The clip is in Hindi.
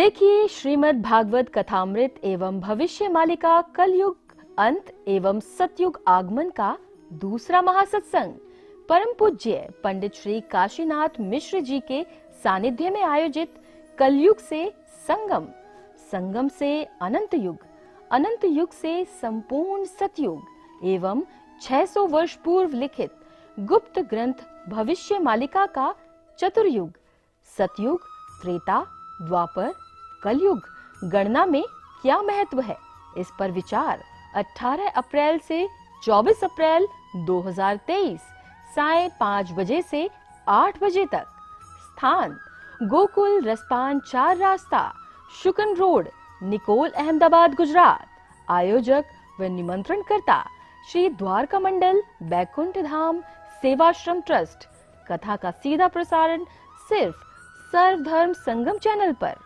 देखिए श्रीमद् भागवत कथामृत एवं भविष्य मालिका कलयुग अंत एवं सतयुग आगमन का दूसरा महासत्संग परम पूज्य पंडित श्री काशीनाथ मिश्र जी के सानिध्य में आयोजित कलयुग से संगम, संगम से अनंत युग, अनंत युग से संपूर्ण सतयुग एवं 600 वर्ष पूर्व लिखित गुप्त ग्रंथ भविष्य मालिका का चतुर्युग, सतयुग, त्रेता, द्वापर, कलयुग गणना में क्या महत्व है, इस पर विचार 18 अप्रैल से 24 अप्रैल 2023 सायं 5 बजे से 8 बजे तक। स्थान गोकुल रसपान 4 रास्ता, शुकन रोड, निकोल, अहमदाबाद, गुजरात। आयोजक व निमंत्रणकर्ता श्री द्वारका मंडल बैकुंठ धाम सेवाश्रम ट्रस्ट। कथा का सीधा प्रसारण सिर्फ सर्वधर्म संगम चैनल पर।